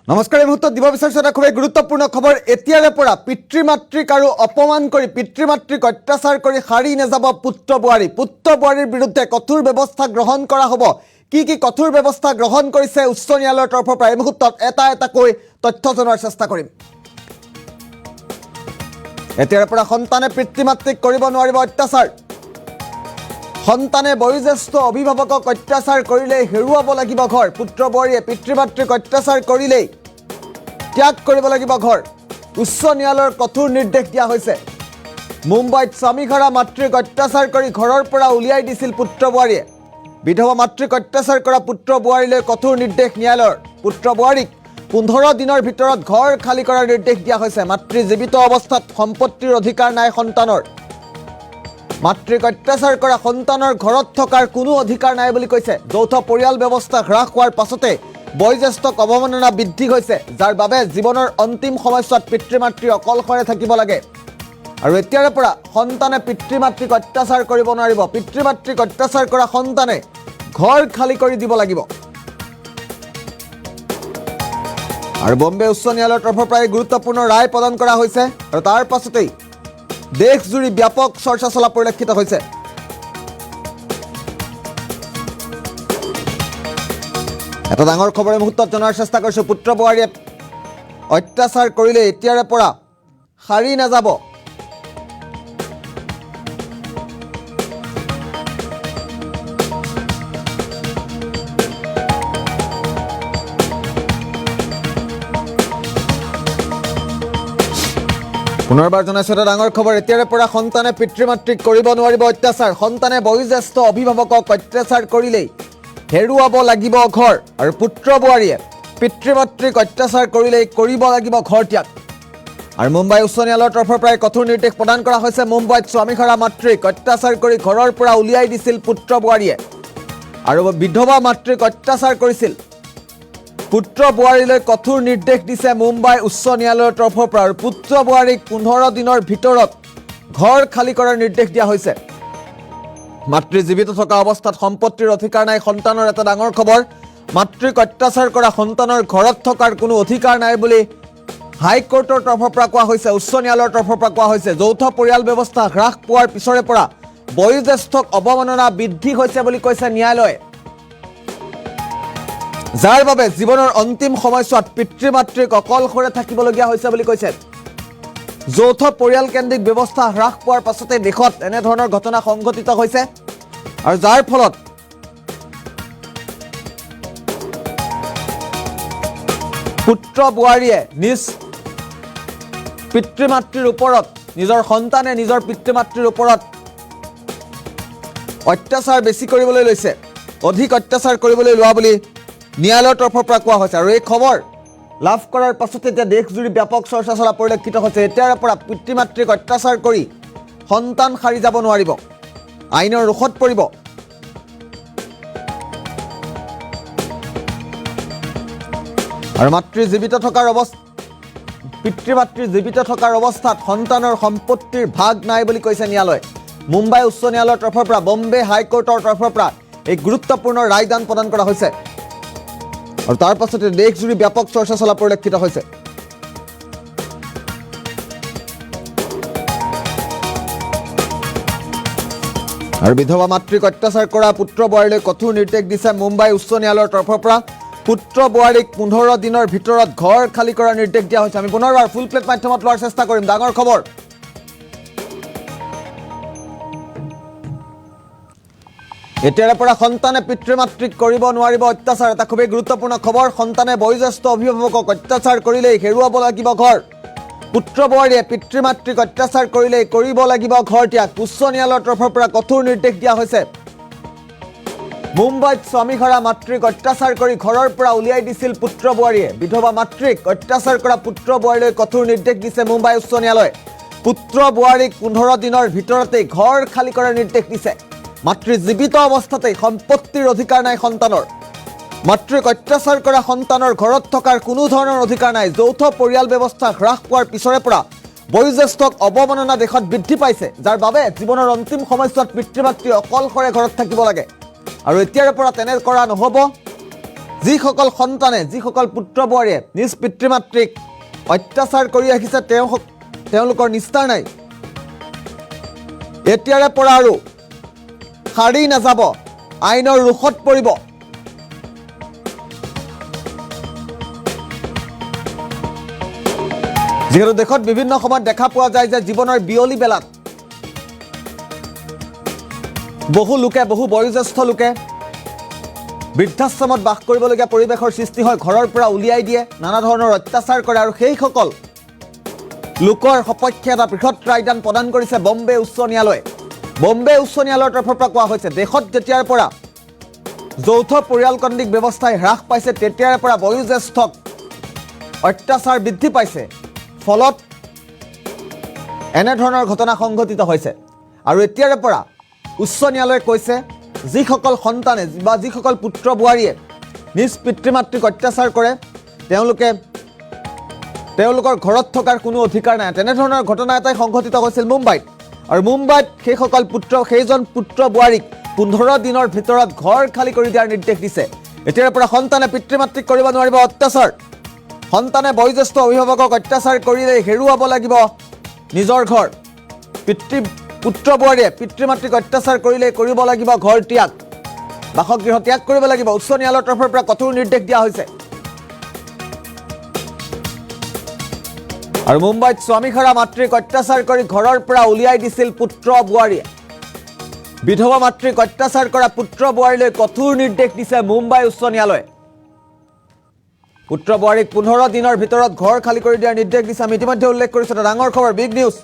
নমস্কাৰ। এই মুহূৰ্তত দিব বিচাৰিছোঁ এটা খুবেই গুৰুত্বপূৰ্ণ খবৰ। এতিয়াৰে পৰা পিতৃ মাতৃক আৰু অপমান কৰি পিতৃ মাতৃক অত্যাচাৰ কৰি সাৰি নাযাব পুত্ৰ বোৱাৰী। পুত্ৰ বোৱাৰীৰ বিৰুদ্ধে কঠোৰ ব্যৱস্থা গ্ৰহণ কৰা হ'ব। কি কঠোৰ ব্যৱস্থা গ্ৰহণ কৰিছে উচ্চ ন্যায়ালয়ৰ তৰফৰ পৰা এই মুহূৰ্তত এটাকৈ তথ্য জনোৱাৰ চেষ্টা কৰিম। এতিয়াৰে পৰা সন্তানে পিতৃ মাতৃক কৰিব নোৱাৰিব অত্যাচাৰ। সন্তানে বয়োজ্যেষ্ঠ অভিভাৱকক অত্যাচাৰ কৰিলেই হেৰুৱাব লাগিব ঘৰ। পুত্ৰ বোৱাৰীয়ে পিতৃ মাতৃক অত্যাচাৰ কৰিলেই ত্যাগ কৰিব লাগিব ঘৰ। উচ্চ ন্যায়ালয়ৰ কঠোৰ নিৰ্দেশ দিয়া হৈছে। মুম্বাইত স্বামীঘৰা মাতৃক অত্যাচাৰ কৰি ঘৰৰ পৰা উলিয়াই দিছিল পুত্ৰ বোৱাৰীয়ে। বিধৱা মাতৃক অত্যাচাৰ কৰা পুত্ৰ বোৱাৰীলৈ কঠোৰ নিৰ্দেশ ন্যায়ালয়ৰ। পুত্ৰ বোৱাৰীক 15 দিনৰ ভিতৰত ঘৰ খালী কৰাৰ নিৰ্দেশ দিয়া হৈছে। মাতৃ জীৱিত অৱস্থাত সম্পত্তিৰ অধিকাৰ নাই সন্তানৰ। মাতৃক অত্যাচাৰ কৰা সন্তানৰ ঘৰত থকাৰ কোনো অধিকাৰ নাই বুলি কৈছে। যৌথ পৰিয়াল ব্যৱস্থা হ্ৰাস হোৱাৰ পাছতে বয়োজ্যেষ্ঠক অৱমাননা বৃদ্ধি হৈছে, যাৰ বাবে জীৱনৰ অন্তিম সময়ছোৱাত পিতৃ মাতৃ অকলশৰে থাকিব লাগে। আৰু এতিয়াৰে পৰা সন্তানে পিতৃ মাতৃক অত্যাচাৰ কৰিব নোৱাৰিব। পিতৃ মাতৃক অত্যাচাৰ কৰা সন্তানে ঘৰ খালী কৰি দিব লাগিব। আৰু বম্বে উচ্চ ন্যায়ালয়ৰ তৰফৰ পৰা গুৰুত্বপূৰ্ণ ৰায় প্ৰদান কৰা হৈছে। আৰু তাৰ পাছতেই দেশজুৰি ব্যাপক চৰ্চা চলা পৰিলক্ষিত হৈছে। এটা ডাঙৰ খবৰ এই মুহূৰ্তত জনাৰ চেষ্টা কৰিছোঁ। পুত্ৰ বোৱাৰীয়ে অত্যাচাৰ কৰিলে এতিয়াৰে পৰা সাৰি নাযাব। পুনৰবাৰ জনাইছোঁ এটা ডাঙৰ খবৰ। এতিয়াৰে পৰা সন্তানে পিতৃ মাতৃক কৰিব নোৱাৰিব অত্যাচাৰ। সন্তানে বয়োজ্যেষ্ঠ অভিভাৱকক অত্যাচাৰ কৰিলেই হেৰুৱাব লাগিব ঘৰ। আৰু পুত্ৰ বোৱাৰীয়ে পিতৃ মাতৃক অত্যাচাৰ কৰিলেই কৰিব লাগিব ঘৰ ত্যাগ। আৰু মুম্বাই উচ্চ ন্যায়ালয়ৰ তৰফৰ পৰাই কঠোৰ নিৰ্দেশ প্ৰদান কৰা হৈছে। মুম্বাইত স্বামীঘৰা মাতৃক অত্যাচাৰ কৰি ঘৰৰ পৰা উলিয়াই দিছিল পুত্ৰ বোৱাৰীয়ে। আৰু বিধৱা মাতৃক অত্যাচাৰ কৰিছিল। পুত্ৰ বোৱাৰীলৈ কঠোৰ নিৰ্দেশ দিছে মুম্বাই উচ্চ ন্যায়ালয়ৰ তৰফৰ পৰা। আৰু পুত্ৰ বোৱাৰীক 15 দিনৰ ভিতৰত ঘৰ খালী কৰাৰ নিৰ্দেশ দিয়া হৈছে। মাতৃ জীৱিত থকা অৱস্থাত সম্পত্তিৰ অধিকাৰ নাই সন্তানৰ। এটা ডাঙৰ খবৰ। মাতৃক অত্যাচাৰ কৰা সন্তানৰ ঘৰত থকাৰ কোনো অধিকাৰ নাই বুলি হাইকোৰ্টৰ তৰফৰ পৰা কোৱা হৈছে। উচ্চ ন্যায়ালয়ৰ তৰফৰ পৰা কোৱা হৈছে। যৌথ পৰিয়াল ব্যৱস্থা হ্ৰাস পোৱাৰ পিছৰে পৰা বয়োজ্যেষ্ঠক অৱমাননা বৃদ্ধি হৈছে বুলি কৈছে ন্যায়ালয়ে, যাৰ বাবে জীৱনৰ অন্তিম সময়ছোৱাত পিতৃ মাতৃক অকলশৰে থাকিবলগীয়া হৈছে বুলি কৈছে। যৌথ পৰিয়াল কেন্দ্ৰিক ব্যৱস্থা হ্ৰাস পোৱাৰ পাছতে দেশত এনেধৰণৰ ঘটনা সংঘটিত হৈছে। আৰু যাৰ ফলত পুত্ৰ বোৱাৰীয়ে নিজ পিতৃ মাতৃৰ ওপৰত, নিজৰ সন্তানে নিজৰ পিতৃ মাতৃৰ ওপৰত অত্যাচাৰ বেছি কৰিবলৈ লৈছে, অধিক অত্যাচাৰ কৰিবলৈ লোৱা বুলি ন্যায়ালয়ৰ তৰফৰ পৰা কোৱা হৈছে। আৰু এই খবৰ লাভ কৰাৰ পাছতে এতিয়া দেশজুৰি ব্যাপক চৰ্চা চলা পৰিলক্ষিত হৈছে। এতিয়াৰে পৰা পিতৃ মাতৃক অত্যাচাৰ কৰি সন্তান সাৰি যাব নোৱাৰিব, আইনৰ ৰোষত পৰিব। আৰু পিতৃ মাতৃ জীৱিত থকাৰ অৱস্থাত সন্তানৰ সম্পত্তিৰ ভাগ নাই বুলি কৈছে ন্যায়ালয়ে। মুম্বাই উচ্চ ন্যায়ালয়ৰ তৰফৰ পৰা বম্বে হাইকোৰ্টৰ তৰফৰ পৰা এই গুৰুত্বপূৰ্ণ ৰায়দান প্ৰদান কৰা হৈছে। আৰু তাৰ পাছতে দেশজুৰি ব্যাপক চৰ্চা চলা পৰিলক্ষিত হৈছে। আৰু বিধৱা মাতৃক অত্যাচাৰ কৰা পুত্ৰ বোৱাৰীলৈ কঠোৰ নিৰ্দেশ দিছে মুম্বাই উচ্চ ন্যায়ালয়ৰ তৰফৰ পৰা। পুত্ৰ বোৱাৰীক 15 দিনৰ ভিতৰত ঘৰ খালী কৰাৰ নিৰ্দেশ দিয়া হৈছে। আমি পুনৰবাৰ ফুল প্লেট মাধ্যমত লোৱাৰ চেষ্টা কৰিম। ডাঙৰ খবৰ। এতিয়াৰে পৰা সন্তানে পিতৃ মাতৃক কৰিব নোৱাৰিব অত্যাচাৰ। এটা খুবেই গুৰুত্বপূৰ্ণ খবৰ। সন্তানে বয়োজ্যেষ্ঠ অভিভাৱকক অত্যাচাৰ কৰিলেই হেৰুৱাব লাগিব ঘৰ। পুত্ৰ বোৱাৰীয়ে পিতৃ মাতৃক অত্যাচাৰ কৰিলেই কৰিব লাগিব ঘৰ ত্যাগ। উচ্চ ন্যায়ালয়ৰ তৰফৰ পৰা কঠোৰ নিৰ্দেশ দিয়া হৈছে। মুম্বাইত স্বামীঘৰা মাতৃক অত্যাচাৰ কৰি ঘৰৰ পৰা উলিয়াই দিছিল পুত্ৰ বোৱাৰীয়ে। বিধৱা মাতৃক অত্যাচাৰ কৰা পুত্ৰ বোৱাৰীলৈ কঠোৰ নিৰ্দেশ দিছে মুম্বাই উচ্চ ন্যায়ালয়ে। পুত্ৰ বোৱাৰীক 15 দিনৰ ভিতৰতেই ঘৰ খালী কৰাৰ নিৰ্দেশ দিছে। মাতৃ জীৱিত অৱস্থাতেই সম্পত্তিৰ অধিকাৰ নাই সন্তানৰ। মাতৃক অত্যাচাৰ কৰা সন্তানৰ ঘৰত থকাৰ কোনো ধৰণৰ অধিকাৰ নাই। যৌথ পৰিয়াল ব্যৱস্থা হ্ৰাস পোৱাৰ পিছৰে পৰা বয়োজ্যেষ্ঠক অৱমাননা দেশত বৃদ্ধি পাইছে, যাৰ বাবে জীৱনৰ অন্তিম সময়ছোৱাত পিতৃ মাতৃ অকলশৰে ঘৰত থাকিব লাগে। আৰু এতিয়াৰে পৰা তেনে কৰা নহ'ব। যিসকল সন্তানে যিসকল পুত্ৰ বোৱাৰীয়ে নিজ পিতৃ মাতৃক অত্যাচাৰ কৰি আহিছে তেওঁলোকৰ নিস্তাৰ নাই। এতিয়াৰে পৰা আৰু সাৰি নাযাব, আইনৰ ৰোষত পৰিব। যিহেতু দেশত বিভিন্ন সময়ত দেখা পোৱা যায় যে জীৱনৰ বিয়লি বেলাত বহু লোকে, বহু বয়োজ্যেষ্ঠ লোকে বৃদ্ধাশ্ৰমত বাস কৰিবলগীয়া পৰিৱেশৰ সৃষ্টি হয়, ঘৰৰ পৰা উলিয়াই দিয়ে, নানা ধৰণৰ অত্যাচাৰ কৰে। আৰু সেইসকল লোকৰ সপক্ষে এটা বৃহৎ ৰায়দান প্ৰদান কৰিছে বম্বে উচ্চ ন্যায়ালয়ে। বম্বে উচ্চ ন্যায়ালয়ৰ তৰফৰ পৰা কোৱা হৈছে, দেশত যেতিয়াৰ পৰা যৌথ পৰিয়ালকেন্দ্ৰিক ব্যৱস্থাই হ্ৰাস পাইছে তেতিয়াৰে পৰা বয়োজ্যেষ্ঠক অত্যাচাৰ বৃদ্ধি পাইছে, ফলত এনেধৰণৰ ঘটনা সংঘটিত হৈছে। আৰু এতিয়াৰে পৰা উচ্চ ন্যায়ালয়ে কৈছে, যিসকল সন্তানে বা যিসকল পুত্ৰ বোৱাৰীয়ে নিজ পিতৃ মাতৃক অত্যাচাৰ কৰে তেওঁলোকৰ ঘৰত থকাৰ কোনো অধিকাৰ নাই। তেনেধৰণৰ ঘটনা এটাই সংঘটিত হৈছিল মুম্বাইত। আৰু মুম্বাইত সেইজন পুত্ৰ বোৱাৰীক 15 দিনৰ ভিতৰত ঘৰ খালী কৰি দিয়াৰ নিৰ্দেশ দিছে। এতিয়াৰ পৰা সন্তানে পিতৃ মাতৃক কৰিব নোৱাৰিব অত্যাচাৰ। সন্তানে বয়োজ্যেষ্ঠ অভিভাৱকক অত্যাচাৰ কৰিলেই হেৰুৱাব লাগিব নিজৰ ঘৰ। পুত্ৰ বোৱাৰীয়ে পিতৃ মাতৃক অত্যাচাৰ কৰিলেই কৰিব লাগিব ঘৰ ত্যাগ, বাসগৃহ ত্যাগ কৰিব লাগিব। উচ্চ ন্যায়ালয়ৰ তৰফৰ পৰা কঠোৰ নিৰ্দেশ দিয়া হৈছে। আৰু মুম্বাইত স্বামীহাৰা মাতৃক অত্যাচাৰ কৰি ঘৰৰ পৰা উলিয়াই দিছিল পুত্ৰ বোৱাৰীয়ে। বিধৱা মাতৃক অত্যাচাৰ কৰা পুত্ৰ বোৱাৰীলৈ কঠোৰ নিৰ্দেশ দিছে মুম্বাই উচ্চ ন্যায়ালয়ে। পুত্ৰ বোৱাৰীক 15 দিনৰ ভিতৰত ঘৰ খালী কৰি দিয়াৰ নিৰ্দেশ দিছে। আমি ইতিমধ্যে উল্লেখ কৰিছোঁ, এটা ডাঙৰ খবৰ, বিগ নিউজ।